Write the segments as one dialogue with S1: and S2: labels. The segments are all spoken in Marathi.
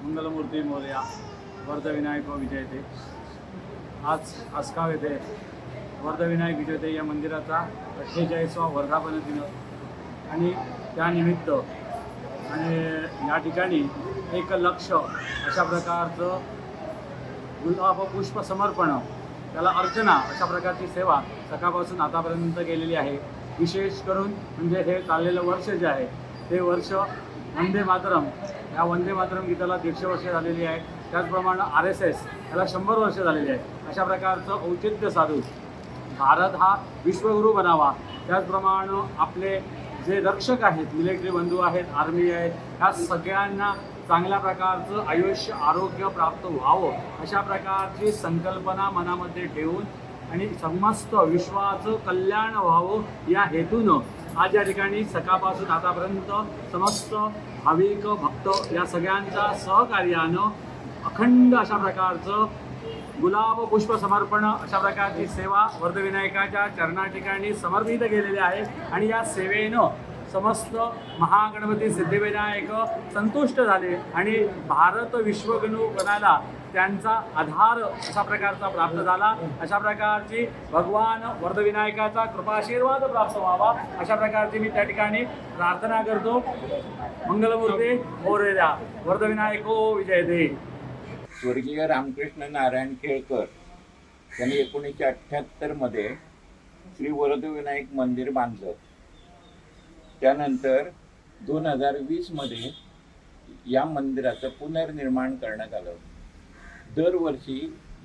S1: मंगलमूर्ती मोरया वरदविनायक विजयते। आज आसगाव येथे वरदविनायक विजयते या मंदिराचा 48वा वर्धापन दिन आणि त्यानिमित्त आणि या ठिकाणी 1 लक्ष अशा प्रकारचं गुलाब पुष्प समर्पण, त्याला अर्चना अशा प्रकारची सेवा सकाळपासून आतापर्यंत केलेली आहे। विशेष करून म्हणजे हे चाललेलं वर्ष जे आहे ते वर्ष वंदे मातरम या वंदे मातरम गीताला 150 वर्ष झालेली आहे। त्याचप्रमाणे RSS याला 100 वर्ष झालेली आहे। अशा प्रकारचं औचित्य साधून भारत हा विश्वगुरू बनावा, त्याचप्रमाणे आपले जे रक्षक आहेत, मिलिटरी बंधू आहेत, आर्मी आहेत, ह्या सगळ्यांना चांगल्या प्रकारचं आयुष्य आरोग्य प्राप्त व्हावं अशा प्रकारची संकल्पना मनामध्ये ठेवून आणि समस्त विश्वाचं कल्याण व्हावं या हेतूनं आज या ठिकाणी सकाळपासून आतापर्यंत समस्त भाविक भक्त या सगळ्यांच्या सहकार्यानं अखंड अशा प्रकारचं गुलाब पुष्प समर्पण अशा प्रकारची सेवा वरदविनायकाच्या चरणा ठिकाणी समर्पित केलेली आहे। आणि या सेवेनं समस्त महागणपती सिद्धिविनायक संतुष्ट झाले आणि भारत विश्वगुरू बनायला त्यांचा आधार अशा प्रकारचा प्राप्त झाला। अशा प्रकारची भगवान वरदविनायकाचा कृपाशीर्वाद प्राप्त व्हावा अशा प्रकारची मी त्या ठिकाणी प्रार्थना करतो। मंगलमूर्ती मोरया वरदविनायको विजयते।
S2: स्वर्गीय रामकृष्ण नारायण केळकर यांनी 1978 मध्ये श्री वरदविनायक मंदिर बांधलं। त्यानंतर 2020 मध्ये या मंदिराचं पुनर्निर्माण करण्यात आलं। दरवर्षी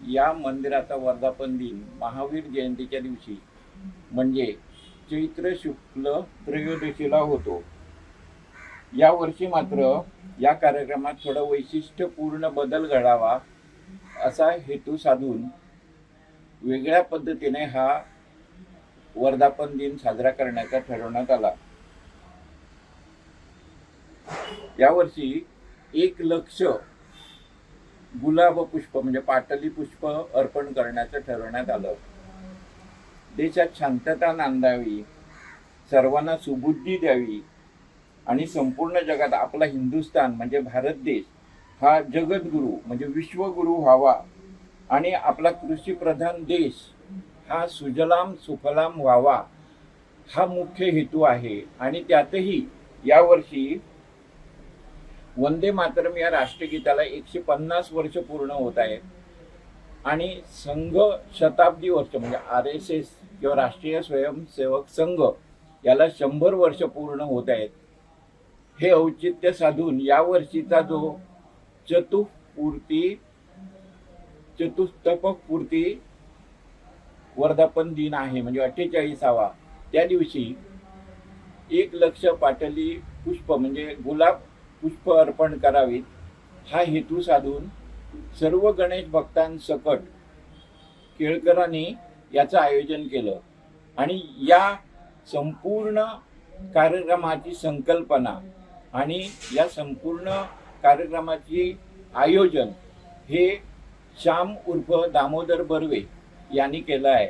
S2: या मंदिराचा वर्धापन दिन महावीर जयंतीच्या दिवशी म्हणजे चैत्र शुक्ल त्रयोदशीला होतो। या वर्षी मात्र या कार्यक्रमात थोडा वैशिष्ट्यपूर्ण बदल घडावा असा हेतू साधून वेगळ्या पद्धतीने हा वर्धापन दिन साजरा करण्याचा ठरवण्यात आला। यावर्षी 1 लक्ष गुलाब पुष्प म्हणजे पाटली पुष्प अर्पण करण्याचं ठरवण्यात आलं। देशात शांतता नांदावी, सर्वांना सुबुद्धी द्यावी आणि संपूर्ण जगात आपला हिंदुस्थान म्हणजे भारत देश हा जगद्गुरू म्हणजे विश्वगुरू व्हावा आणि आपला कृषीप्रधान देश हा सुजलाम सुफलाम व्हावा हा मुख्य हेतू आहे। आणि त्यातही यावर्षी वंदे मातरम या राष्ट्रगीताला 150 वर्ष पूर्ण होत आहेत आणि संघ शताब्दी वर्ष म्हणजे RSS किंवा राष्ट्रीय स्वयंसेवक संघ याला 100 वर्ष पूर्ण होत आहेत। हे औचित्य साधून या वर्षीचा जो चतुष्टपपूर्ती वर्धापन दिन आहे म्हणजे 48वा, त्या दिवशी 1 लक्ष पाटली पुष्प म्हणजे गुलाब पुष्प अर्पण करावीत हा हेतू साधून सर्व गणेश भक्तांसकट केळकरांनी याचं आयोजन केलं। आणि या संपूर्ण कार्यक्रमाची संकल्पना आणि या संपूर्ण कार्यक्रमाची आयोजन हे श्याम उर्फ दामोदर बर्वे यांनी केलं आहे।